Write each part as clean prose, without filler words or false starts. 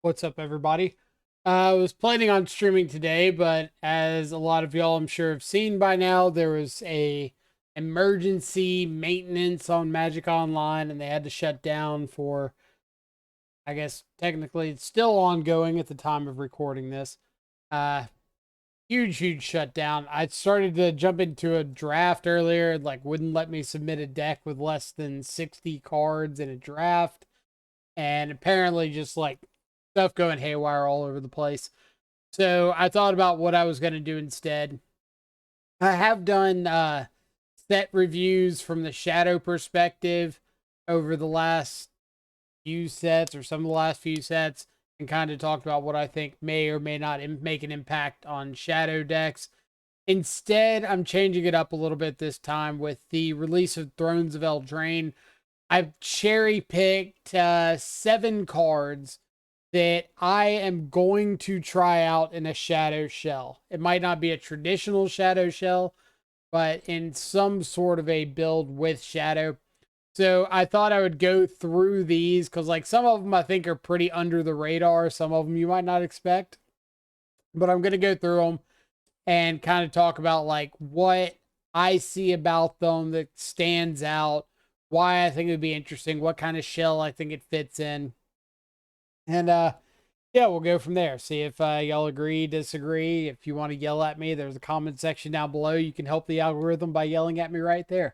What's up, everybody? I was planning on streaming today, but as a lot of y'all I'm sure have seen by now, there was a emergency maintenance on Magic Online, and they had to shut down for, I guess, technically it's still ongoing at the time of recording this. Uh, huge shutdown. I started to jump into a draft earlier, and, like, wouldn't let me submit a deck with less than 60 cards in a draft, and apparently just like stuff going haywire all over the place. So I thought about what I was going to do instead. I have done set reviews from the shadow perspective over the last few sets, or some of the last few sets, and kind of talked about what I think may or may not make an impact on shadow decks. Instead, I'm changing it up a little bit this time with the release of Thrones of Eldraine. I've cherry picked 7 cards that I am going to try out in a shadow shell. It might not be a traditional shadow shell, but in some sort of a build with shadow. So I thought I would go through these because, like, some of them I think are pretty under the radar. Some of them you might not expect, but I'm going to go through them and kind of talk about like what I see about them that stands out, why I think it would be interesting, what kind of shell I think it fits in. And yeah, we'll go from there. See if y'all agree, disagree. If you want to yell at me, there's a comment section down below. You can help the algorithm by yelling at me right there.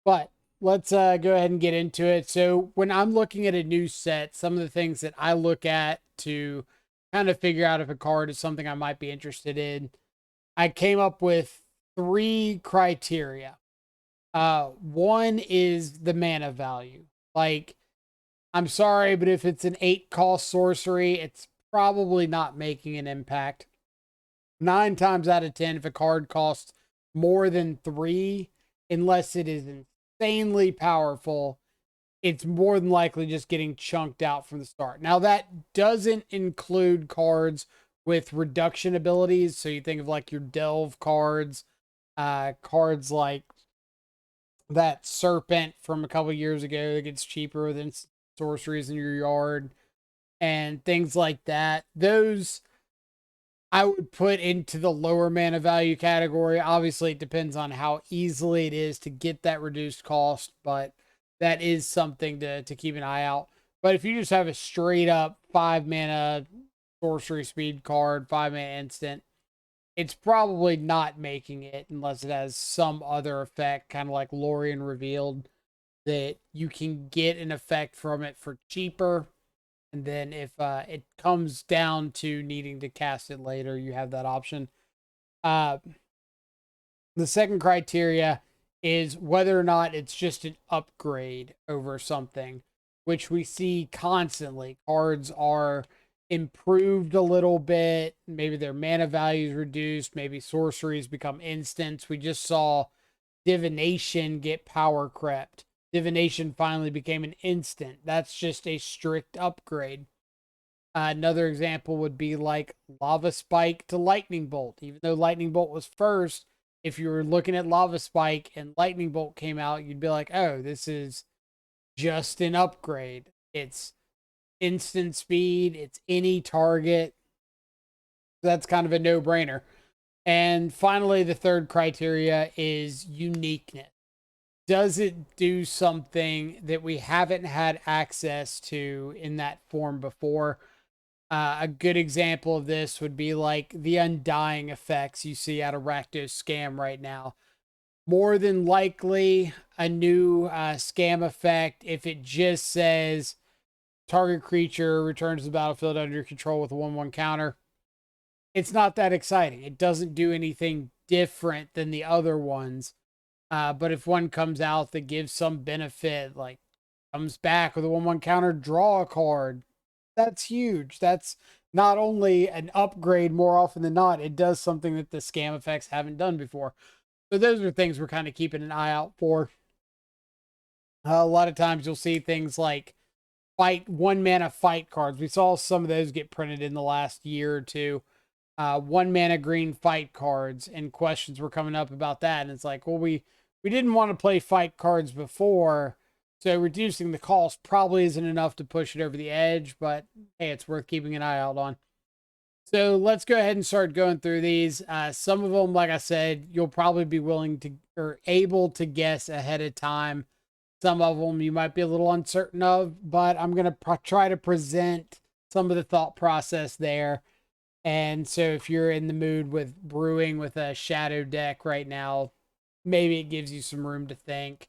But let's go ahead and get into it. So when I'm looking at a new set, some of the things that I look at to kind of figure out if a card is something I might be interested in, I came up with 3 criteria. One is the mana value. Like, I'm sorry, but if it's an 8-cost sorcery, it's probably not making an impact. 9 times out of 10, if a card costs more than 3, unless it is insanely powerful, it's more than likely just getting chunked out from the start. Now, that doesn't include cards with reduction abilities. So you think of like your Delve cards, cards like that Serpent from a couple years ago that gets cheaper than sorceries in your yard, and things like that. Those I would put into the lower mana value category. Obviously, it depends on how easily it is to get that reduced cost, but that is something to keep an eye out. But if you just have a straight up 5 mana sorcery speed card, 5 mana instant, it's probably not making it unless it has some other effect, kind of like Lorien revealed, that you can get an effect from it for cheaper. And then if it comes down to needing to cast it later, you have that option. Uh, the second criteria is whether or not it's just an upgrade over something, which we see constantly. Cards are improved a little bit. Maybe their mana value is reduced. Maybe sorceries become instants. We just saw Divination get power crept. Divination finally became an instant. That's just a strict upgrade. Another example would be like Lava Spike to Lightning Bolt. Even though Lightning Bolt was first, if you were looking at Lava Spike and Lightning Bolt came out, you'd be like, oh, this is just an upgrade. It's instant speed, it's any target. That's kind of a no brainer. And finally, the third criteria is uniqueness. Does it do something that we haven't had access to in that form before? A good example of this would be like the undying effects you see out of Rakdos Scam right now. More than likely, a new scam effect, if it just says target creature returns to the battlefield under your control with a 1/1 counter, it's not that exciting. It doesn't do anything different than the other ones. But if one comes out that gives some benefit, like comes back with a 1/1 counter, draw a card, that's huge. That's not only an upgrade more often than not, it does something that the scam effects haven't done before. So those are things we're kind of keeping an eye out for. A lot of times you'll see things like fight 1 mana fight cards. We saw some of those get printed in the last year or two. 1 mana green fight cards, and questions were coming up about that. And it's like, well, we didn't want to play fight cards before, So reducing the cost probably isn't enough to push it over the edge, but hey, it's worth keeping an eye out on. So let's go ahead and start going through these. Some of them, like I said, you'll probably be willing to or able to guess ahead of time. Some of them you might be a little uncertain of, but I'm going to try to present some of the thought process there. And so if you're in the mood with brewing with a shadow deck right now, maybe it gives you some room to think.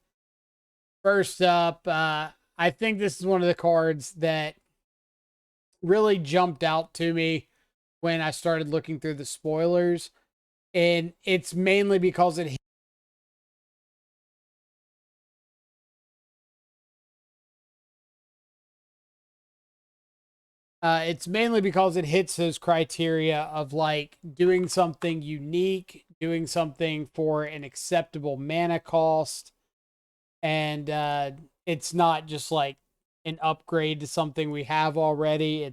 First up, I think this is one of the cards that really jumped out to me when I started looking through the spoilers. And it's mainly because it hits those criteria of like doing something unique, doing something for an acceptable mana cost, and it's not just like an upgrade to something we have already.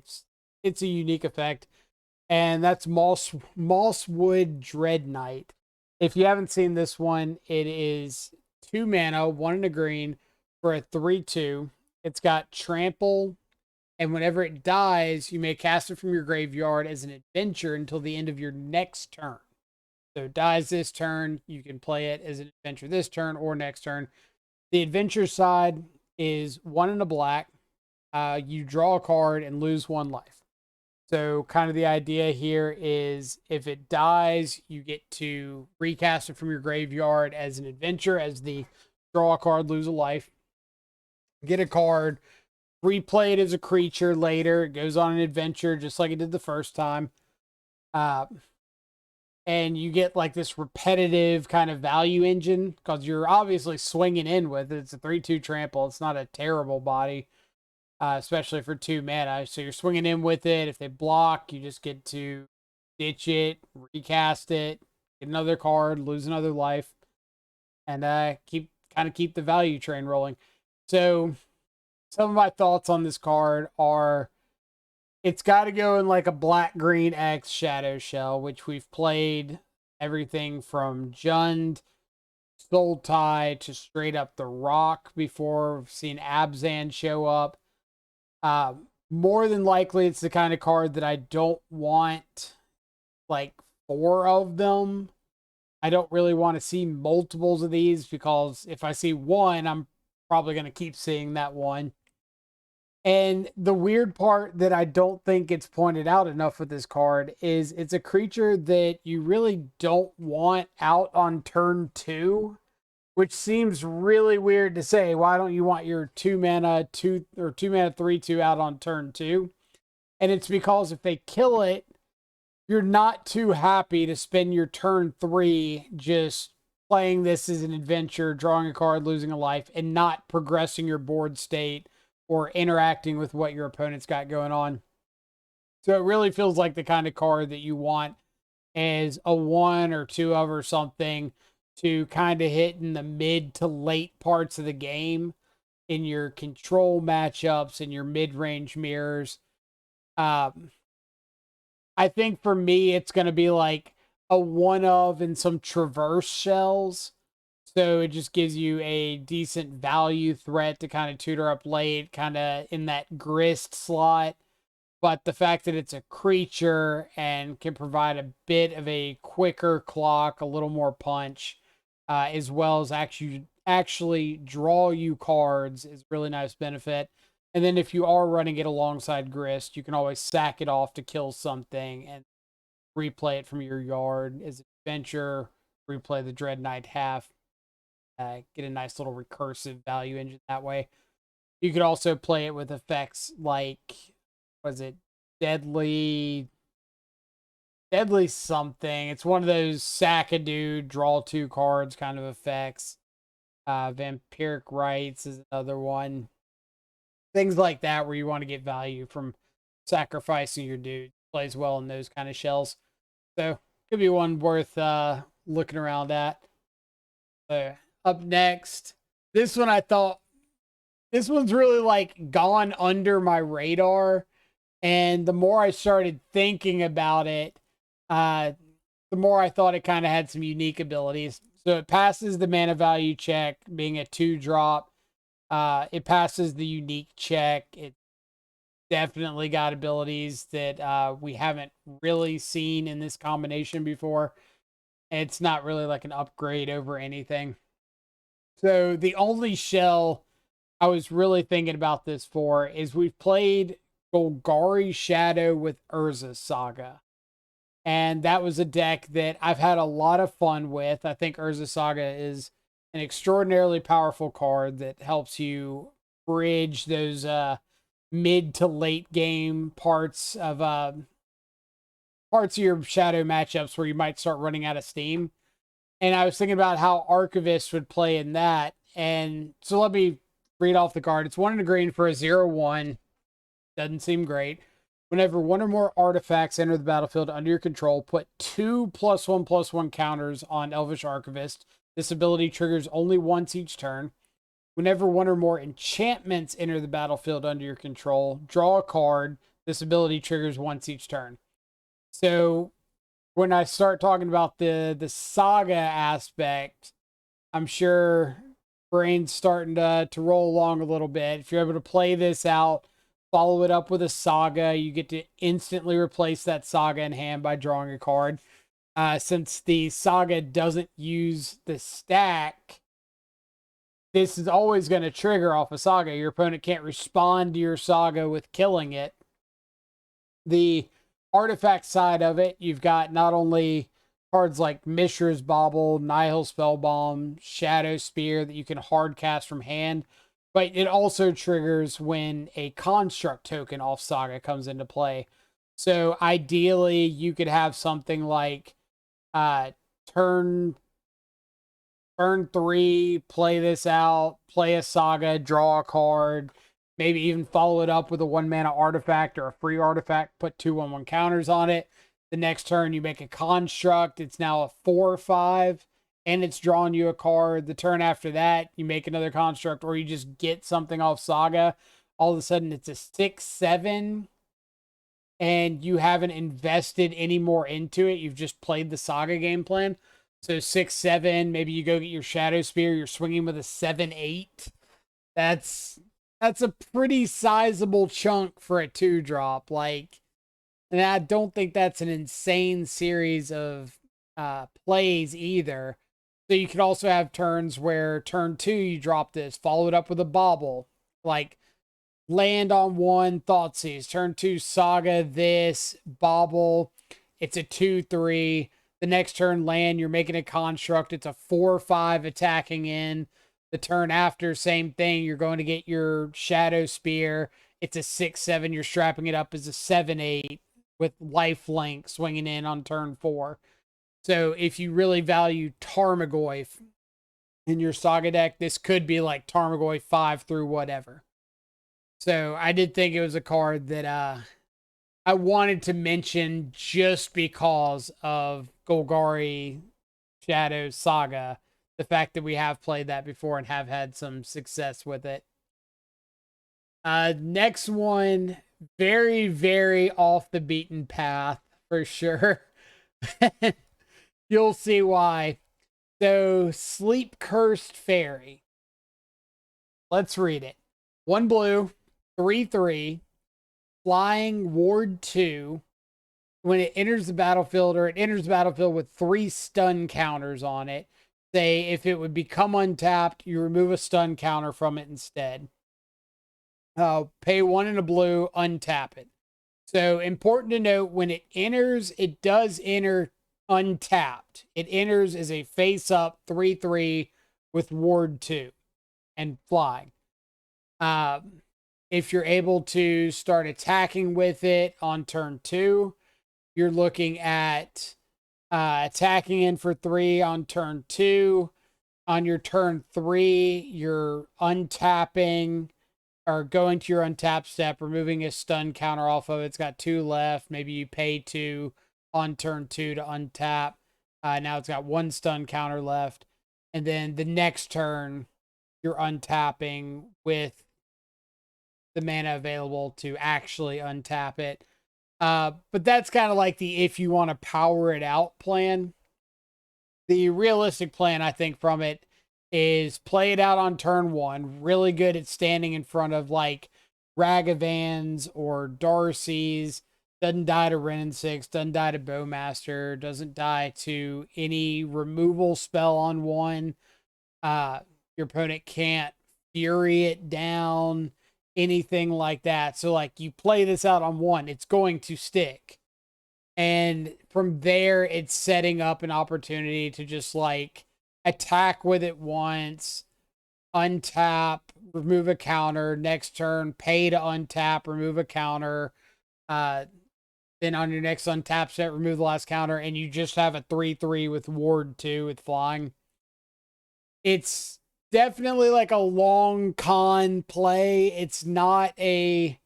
It's a unique effect, and that's Mosswood Dreadknight. If you haven't seen this one, it is 2 mana, 1 and a green for a 3/2. It's got trample, and whenever it dies, you may cast it from your graveyard as an adventure until the end of your next turn. So it dies this turn, you can play it as an adventure this turn or next turn. The adventure side is 1 and a black. You draw a card and lose 1 life. So kind of the idea here is if it dies, you get to recast it from your graveyard as an adventure, as the draw a card, lose a life. Get a card, replay it as a creature later. It goes on an adventure just like it did the first time. And you get like this repetitive kind of value engine because you're obviously swinging in with it. It's a 3/2 trample. It's not a terrible body, especially for 2 mana. So you're swinging in with it. If they block, you just get to ditch it, recast it, get another card, lose another life, and keep the value train rolling. So some of my thoughts on this card are it's got to go in like a black green X Shadow Shell, which we've played everything from Jund, Soul Tie to straight up the Rock before. We've seen Abzan show up. More than likely, it's the kind of card that I don't want like 4 of them. I don't really want to see multiples of these because if I see one, I'm probably going to keep seeing that one. And the weird part that I don't think gets pointed out enough with this card is it's a creature that you really don't want out on turn 2, which seems really weird to say. Why don't you want your 2 mana 3/2 out on turn 2? And it's because if they kill it, you're not too happy to spend your turn 3 just playing this as an adventure, drawing a card, losing a life, and not progressing your board state or interacting with what your opponent's got going on. So it really feels like the kind of card that you want as a 1 or 2 of or something to kind of hit in the mid to late parts of the game in your control matchups and your mid-range mirrors. I think for me, it's going to be like a 1 of and some traverse shells. So it just gives you a decent value threat to kind of tutor up late, kind of in that grist slot. But the fact that it's a creature and can provide a bit of a quicker clock, a little more punch, as well as actually draw you cards is really nice benefit. And then if you are running it alongside grist, you can always sack it off to kill something and replay it from your yard as an adventure, replay the Dreadknight half. Get a nice little recursive value engine that way. You could also play it with effects like, was it deadly something? It's one of those sack a dude, draw 2 cards kind of effects. Vampiric Rites is another one. Things like that where you want to get value from sacrificing your dude. Plays well in those kind of shells. So could be one worth looking around at. So up next, this one I thought this one's really like gone under my radar, and the more I started thinking about it, the more I thought it kind of had some unique abilities. So it passes the mana value check, being a 2-drop. It passes the unique check. It definitely got abilities that we haven't really seen in this combination before. It's not really like an upgrade over anything. So the only shell I was really thinking about this for is we've played Golgari Shadow with Urza Saga. And that was a deck that I've had a lot of fun with. I think Urza Saga is an extraordinarily powerful card that helps you bridge those mid to late game parts of your shadow matchups where you might start running out of steam. And I was thinking about how Archivist would play in that. And so let me read off the card. It's 1 and a green for a 0/1. Doesn't seem great. Whenever one or more artifacts enter the battlefield under your control, put 2+1/+1 counters on Elvish Archivist. This ability triggers only once each turn. Whenever one or more enchantments enter the battlefield under your control, draw a card. This ability triggers once each turn. So when I start talking about the saga aspect, I'm sure brain's starting to roll along a little bit. If you're able to play this out, follow it up with a saga, you get to instantly replace that saga in hand by drawing a card. Since the saga doesn't use the stack, this is always going to trigger off a saga. Your opponent can't respond to your saga with killing it. The artifact side of it, you've got not only cards like Mishra's Bauble, Nihil Spellbomb, Shadow Spear that you can hard cast from hand, but it also triggers when a construct token off Saga comes into play. So ideally, you could have something like turn 3, play this out, play a Saga, draw a card, maybe even follow it up with a 1-mana artifact or a free artifact, put 2/1/1 counters on it. The next turn, you make a construct. It's now a 4/5, and it's drawing you a card. The turn after that, you make another construct, or you just get something off Saga. All of a sudden, it's a 6/7, and you haven't invested any more into it. You've just played the Saga game plan. So 6/7, maybe you go get your Shadow Spear. You're swinging with a 7/8. That's a pretty sizable chunk for a 2-drop. And I don't think that's an insane series of plays either. So you could also have turns where turn 2 you drop this, follow it up with a Bauble, like land on 1, Thoughtseize. Turn 2 Saga this, Bauble. It's a 2/3. The next turn land, you're making a construct. It's a 4/5 attacking in. The turn after, same thing. You're going to get your Shadow Spear. It's a 6/7. You're strapping it up as a 7/8 with lifelink swinging in on turn 4. So if you really value Tarmogoyf in your Saga deck, this could be like Tarmogoyf 5 through whatever. So I did think it was a card that I wanted to mention just because of Golgari Shadow Saga. The fact that we have played that before and have had some success with it. Next one, very, very off the beaten path for sure. You'll see why. So, Sleep Cursed Faerie. Let's read it. 1 blue, 3/3, flying, ward 2. When it enters the battlefield, or it enters the battlefield with 3 stun counters on it, say if it would become untapped, you remove a stun counter from it instead. Pay 1 and a blue, untap it. So important to note, when it enters, it does enter untapped. It enters as a face-up 3/3 with ward 2 and flying. If you're able to start attacking with it on turn 2, you're looking at attacking in for 3 on turn 2. On your turn 3, you're untapping or going to your untap step, removing a stun counter off of it. It's got 2 left. Maybe you pay 2 on turn 2 to untap. Now it's got 1 stun counter left. And then the next turn, you're untapping with the mana available to actually untap it. But that's kind of like the if you want to power it out plan. The realistic plan, I think, from it is play it out on turn 1. Really good at standing in front of like Ragavans or Darcy's. Doesn't die to Ren and 6, doesn't die to Bowmaster, doesn't die to any removal spell on 1. Your opponent can't Fury it down, anything like that. So like you play this out on 1, it's going to stick. And from there, it's setting up an opportunity to just like attack with it once, untap, remove a counter, next turn, pay to untap, remove a counter. Then on your next untap set, remove the last counter, and you just have a 3/3 with Ward 2 with flying. It's definitely like a long con play. It's not a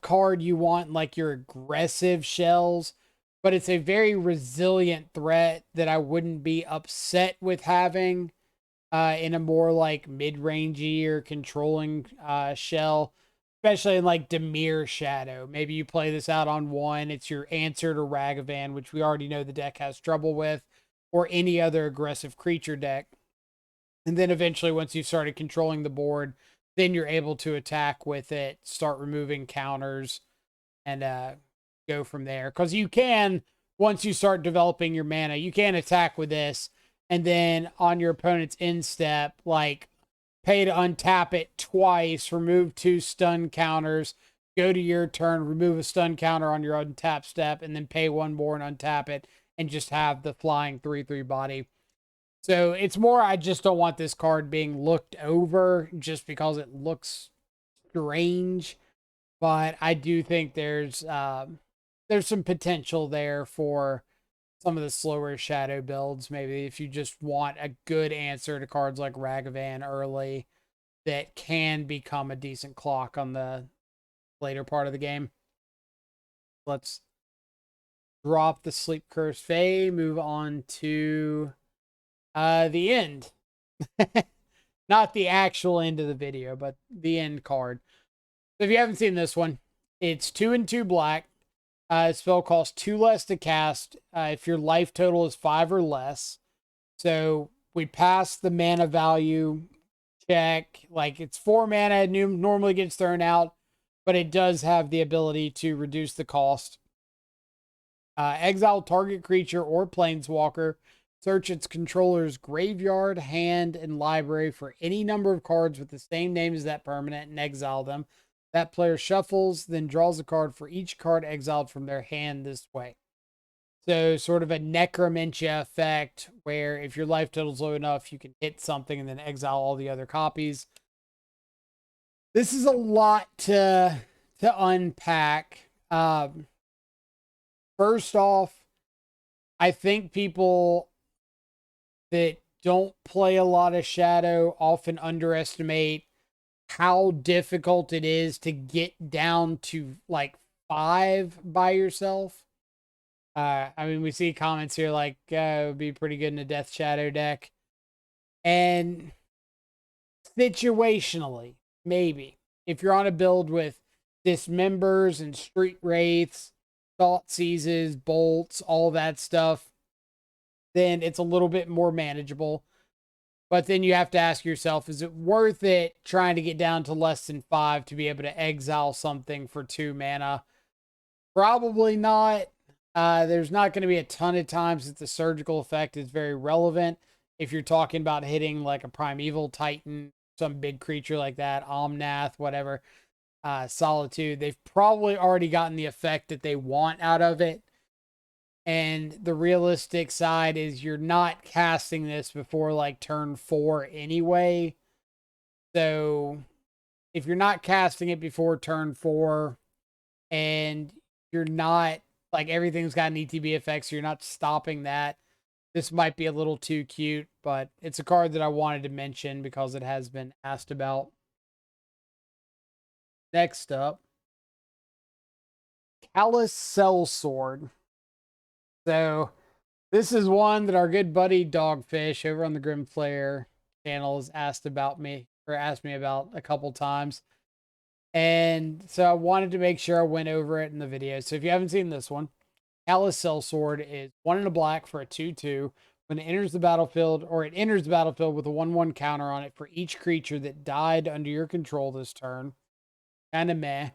card you want like your aggressive shells, but it's a very resilient threat that I wouldn't be upset with having in a more like mid-rangey or controlling shell, especially in like Dimir Shadow. Maybe you play this out on 1, it's your answer to Ragavan, which we already know the deck has trouble with, or any other aggressive creature deck. And then eventually, once you've started controlling the board, then you're able to attack with it, start removing counters, and go from there. Because you can, once you start developing your mana, you can attack with this, and then on your opponent's end step, like pay to untap it twice, remove 2 stun counters, go to your turn, remove a stun counter on your untap step, and then pay 1 more and untap it, and just have the flying 3/3 body. So it's more, I just don't want this card being looked over just because it looks strange. But I do think there's some potential there for some of the slower shadow builds. Maybe if you just want a good answer to cards like Ragavan early that can become a decent clock on the later part of the game. Let's drop the Sleep Curse Fae, move on to the end. Not the actual end of the video, but the end card. So if you haven't seen this one, it's 2 and 2 black. Spell costs 2 less to cast if your life total is 5 or less. So we pass the mana value check. Like it's 4 mana, it normally gets thrown out, but it does have the ability to reduce the cost. Exile target creature or planeswalker. Search its controller's graveyard, hand, and library for any number of cards with the same name as that permanent and exile them. That player shuffles, then draws a card for each card exiled from their hand this way. So sort of a necromancia effect where if your life total's low enough, you can hit something and then exile all the other copies. This is a lot to unpack. First off, I think people that don't play a lot of Shadow often underestimate how difficult it is to get down to like 5 by yourself. I mean, we see comments here like, it would be pretty good in a Death Shadow deck. And situationally, maybe. If you're on a build with Dismembers and Street Wraiths, Thought Seizes, Bolts, all that stuff, then it's a little bit more manageable. But then you have to ask yourself, is it worth it trying to get down to less than 5 to be able to exile something for 2 mana? Probably not. There's not going to be a ton of times that the surgical effect is very relevant. If you're talking about hitting like a Primeval Titan, some big creature like that, Omnath, whatever, Solitude, they've probably already gotten the effect that they want out of it. And the realistic side is you're not casting this before like turn 4 anyway. So if you're not casting it before turn 4 and you're not like everything's got an ETB effect, so you're not stopping that, this might be a little too cute, but it's a card that I wanted to mention because it has been asked about. Next up, Callous Sell-Sword. So this is one that our good buddy Dogfish over on the Grim Flare channel has asked me about a couple times. And so I wanted to make sure I went over it in the video. So if you haven't seen this one, Callous Sell-Sword is 1 and a black for a 2/2 When it enters the battlefield, or it enters the battlefield with a 1/1 counter on it for each creature that died under your control this turn. Kind of meh.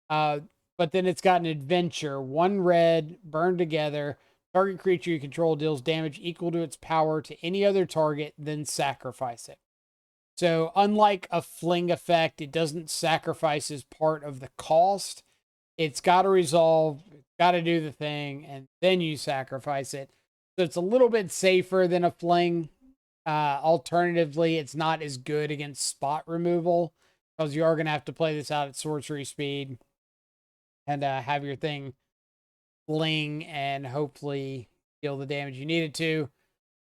But then it's got an adventure. 1 red, burn together. Target creature you control deals damage equal to its power to any other target, then sacrifice it. So unlike a fling effect, it doesn't sacrifice as part of the cost. It's got to resolve, got to do the thing, and then you sacrifice it. So it's a little bit safer than a fling. Alternatively, it's not as good against spot removal because you are going to have to play this out at sorcery speed and have your thing fling and hopefully deal the damage you need it to.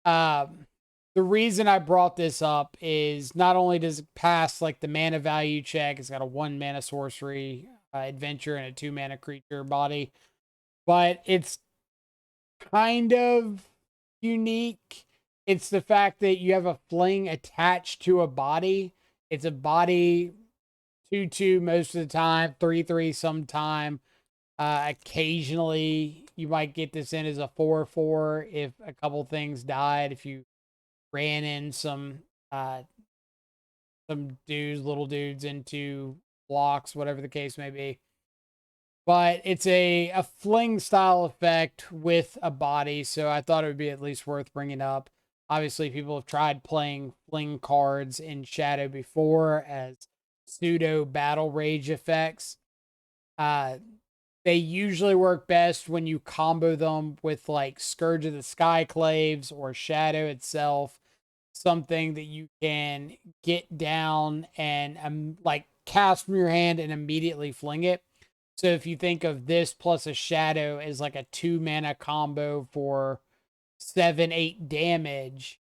The reason I brought this up is not only does it pass like the mana value check, it's got a 1 mana sorcery adventure and a 2 mana creature body, but it's kind of unique. It's the fact that you have a fling attached to a body. It's a body 2/2 most of the time, 3/3 sometime. Occasionally, you might get this in as a 4/4 if a couple things died. If you ran in some dudes, little dudes into blocks, whatever the case may be. But it's a fling style effect with a body, so I thought it would be at least worth bringing up. Obviously, people have tried playing fling cards in Shadow before as pseudo battle rage effects. They usually work best when you combo them with like Scourge of the Skyclaves or Shadow itself, something that you can get down and like cast from your hand and immediately fling it. So if you think of this plus a Shadow as like a 2 mana combo for 7-8 damage,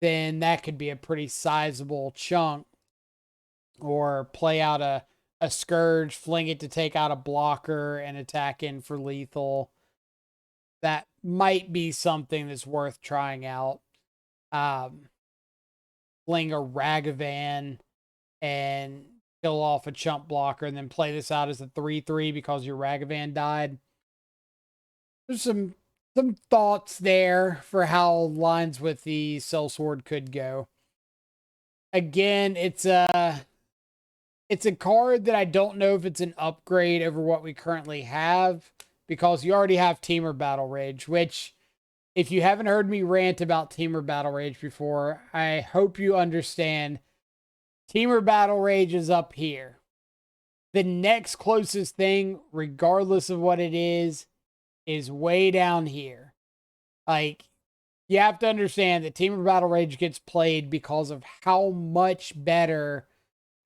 then that could be a pretty sizable chunk. Or play out a Scourge, fling it to take out a blocker and attack in for lethal. That might be something that's worth trying out. Fling a Ragavan and kill off a chump blocker and then play this out as a 3/3 because your Ragavan died. There's some thoughts there for how lines with the Sell-Sword could go. Again, it's a card that I don't know if it's an upgrade over what we currently have because you already have Teamer Battle Rage, which if you haven't heard me rant about Teamer Battle Rage before, I hope you understand Teamer Battle Rage is up here. The next closest thing, regardless of what it is way down here. Like, you have to understand that Teamer Battle Rage gets played because of how much better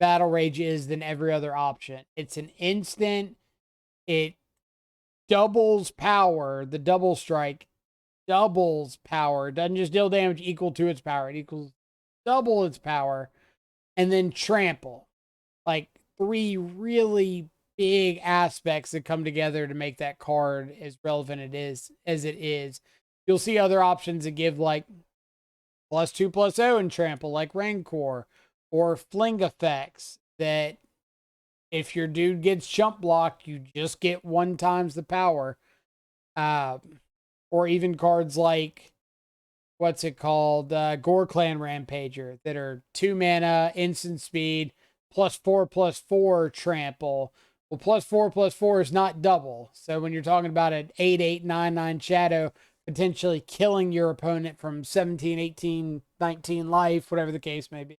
Battle Rage is than every other option. It's an instant. It doubles power. The double strike doubles power. It doesn't just deal damage equal to its power. It equals double its power. And then trample. Like 3 really big aspects that come together to make that card as relevant as it is. You'll see other options that give like +2/+0 and trample, like Rancor, or fling effects that if your dude gets chump blocked, you just get 1 times the power. Or even cards like what's it called? Gore Clan Rampager that are 2 mana, instant speed, +4/+4 trample. Well, +4/+4 is not double. So when you're talking about an 8/8, 9/9 shadow, potentially killing your opponent from 17, 18, 19 life, whatever the case may be.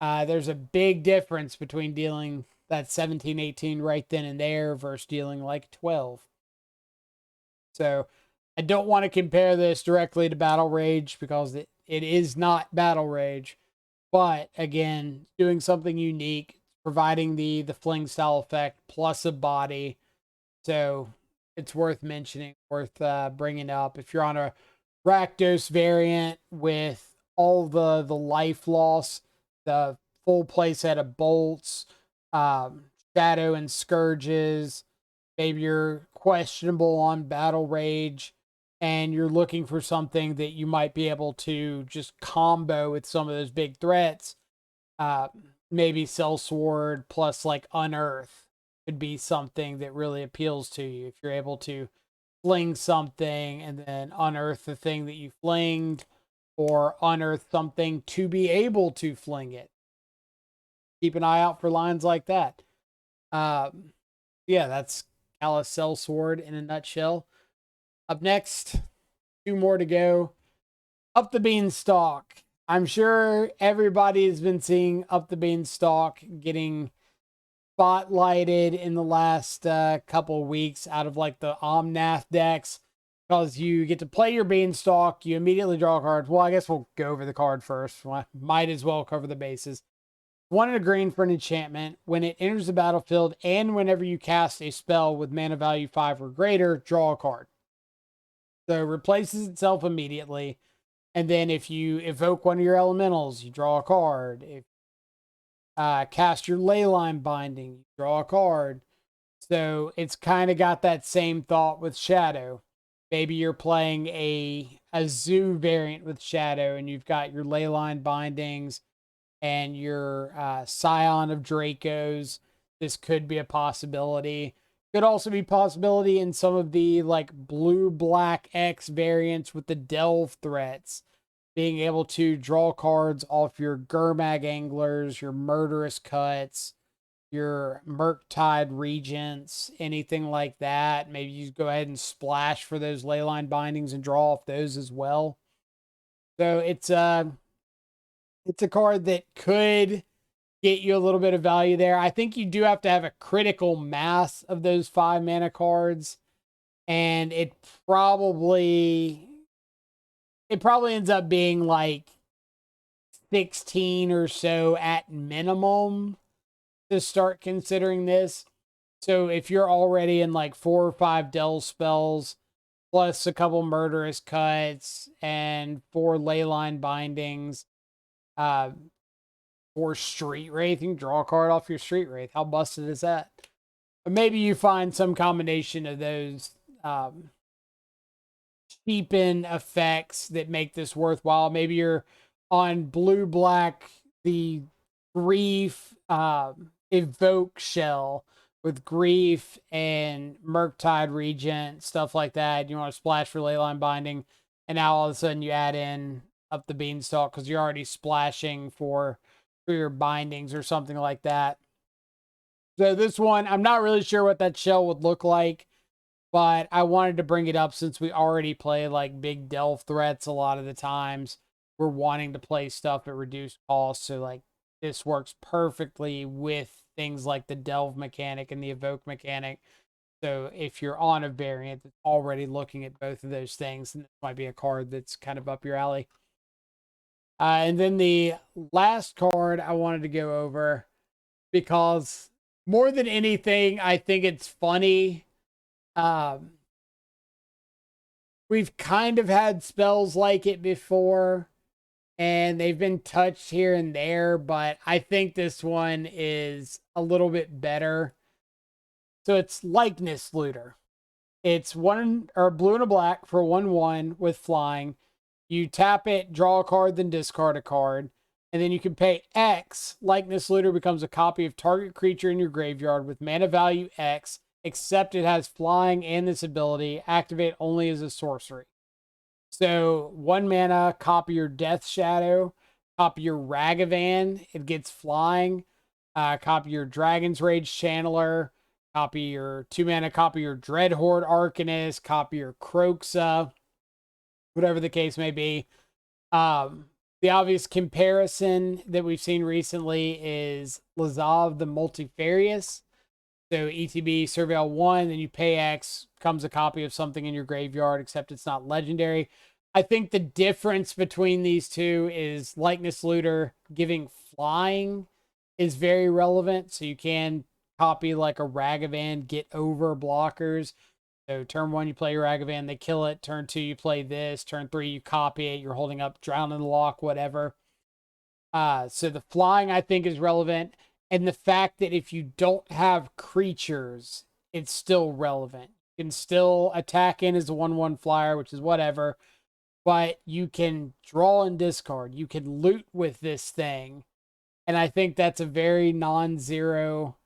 There's a big difference between dealing that 17, 18 right then and there versus dealing like 12. So I don't want to compare this directly to Battle Rage because it is not Battle Rage. But again, doing something unique, providing the fling style effect plus a body. So it's worth mentioning, worth bringing up. If you're on a Rakdos variant with all the life loss, the full playset of bolts, shadow and scourges, maybe you're questionable on Battle Rage, and you're looking for something that you might be able to just combo with some of those big threats, maybe Sell-Sword plus like Unearth could be something that really appeals to you if you're able to fling something and then unearth the thing that you flinged, or unearth something to be able to fling it. Keep an eye out for lines like that. Yeah, that's Callous Sell-Sword in a nutshell. Up next, 2 more to go. Up the Beanstalk. I'm sure everybody has been seeing Up the Beanstalk getting spotlighted in the last couple of weeks out of like the Omnath decks, because you get to play your Beanstalk, you immediately draw a card. Well, I guess we'll go over the card first. Might as well cover the bases. 1 and a green for an enchantment. When it enters the battlefield and whenever you cast a spell with mana value 5 or greater, draw a card. So it replaces itself immediately. And then if you evoke one of your elementals, you draw a card. If cast your Leyline Binding, you draw a card. So it's kind of got that same thought with Shadow. Maybe you're playing a zoo variant with Shadow and you've got your Leyline Bindings and your Scion of Dracos. This could be a possibility. Could also be possibility in some of the like blue-black X variants with the Delve threats. Being able to draw cards off your Gurmag Anglers, your Murderous Cuts, your Murktide Regents, anything like that. Maybe you go ahead and splash for those Leyline Bindings and draw off those as well. So it's a card that could get you a little bit of value there. I think you do have to have a critical mass of those 5 mana cards, and it probably ends up being like 16 or so at minimum to start considering this. So if you're already in like 4 or 5 Delve spells, plus a couple Murderous Cuts and 4 Leyline Bindings, 4 Street Wraith, you can draw a card off your Street Wraith. How busted is that? Or maybe you find some combination of those cheapen effects that make this worthwhile. Maybe you're on blue-black, the Grief Evoke shell with Grief and Murktide Regent, stuff like that. You want to splash for Leyline Binding, and now all of a sudden you add in Up the Beanstalk because you're already splashing for your bindings or something like that. So this one, I'm not really sure what that shell would look like, but I wanted to bring it up since we already play like big Delve threats a lot of the times. We're wanting to play stuff at reduced cost, so like this works perfectly with things like the Delve mechanic and the Evoke mechanic. So if you're on a variant that's already looking at both of those things, then this might be a card that's kind of up your alley. And then the last card I wanted to go over, because more than anything, I think it's funny. We've kind of had spells like it before, and they've been touched here and there, but I think this one is a little bit better. So it's Likeness Looter. It's 1 or blue and a black for 1/1 with flying. You tap it, draw a card, then discard a card. And then you can pay X. Likeness Looter becomes a copy of target creature in your graveyard with mana value X, except it has flying and this ability. Activate only as a sorcery. So 1 mana, copy your Death Shadow, copy your Ragavan, it gets flying. Copy your Dragon's Rage Channeler, copy your 2 mana, copy your Dreadhorde Arcanist, copy your Kroxa, whatever the case may be. The obvious comparison that we've seen recently is Lazav the Multifarious. So ETB, Surveil 1, then you pay X, comes a copy of something in your graveyard, except it's not legendary. I think the difference between these two is Likeness Looter giving flying is very relevant. So you can copy like a Ragavan, get over blockers. So turn 1, you play your Ragavan, they kill it. Turn 2, you play this. Turn 3, you copy it. You're holding up Drown in the Lock, whatever. So the flying, I think, is relevant. And the fact that if you don't have creatures, it's still relevant. You can still attack in as a 1/1 flyer, which is whatever. But you can draw and discard. You can loot with this thing. And I think that's a very non-zero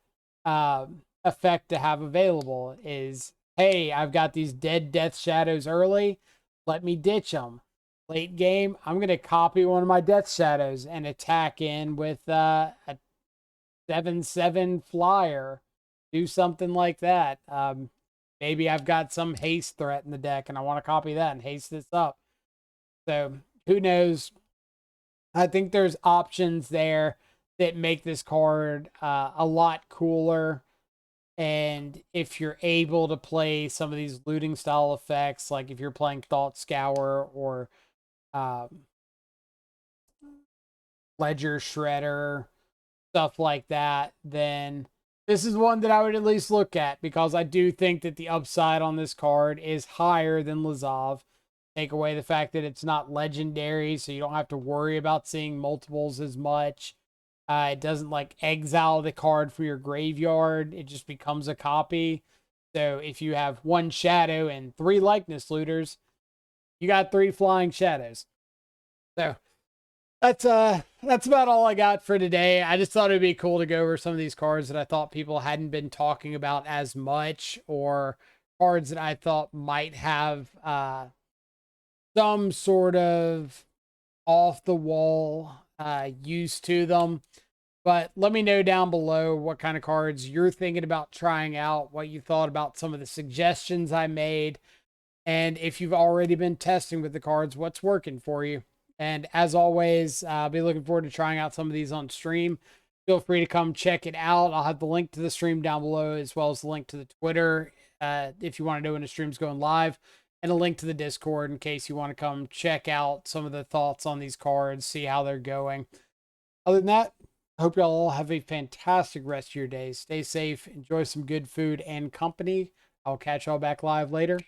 effect to have available, is hey, I've got these dead Death Shadows early. Let me ditch them. Late game, I'm going to copy one of my Death Shadows and attack in with a 7/7 flyer. Do something like that. Maybe I've got some haste threat in the deck and I want to copy that and haste this up. So who knows? I think there's options there that make this card a lot cooler. And if you're able to play some of these looting style effects, like if you're playing Thought Scour or um, Ledger Shredder, stuff like that, then this is one that I would at least look at because I do think that the upside on this card is higher than Lazav. Take away the fact that it's not legendary, so you don't have to worry about seeing multiples as much. It doesn't like exile the card for your graveyard, it just becomes a copy. So if you have one shadow and 3 likeness looters, you got 3 flying shadows. So that's about all I got for today. I just thought it'd be cool to go over some of these cards that I thought people hadn't been talking about as much, or cards that I thought might have some sort of off the wall use to them. But let me know down below what kind of cards you're thinking about trying out, what you thought about some of the suggestions I made, and if you've already been testing with the cards, what's working for you. And as always, I'll be looking forward to trying out some of these on stream. Feel free to come check it out. I'll have the link to the stream down below, as well as the link to the Twitter if you want to know when the stream's going live, and a link to the Discord in case you want to come check out some of the thoughts on these cards, see how they're going. Other than that, I hope y'all all have a fantastic rest of your day. Stay safe, enjoy some good food and company. I'll catch y'all back live later.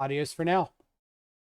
Adios for now.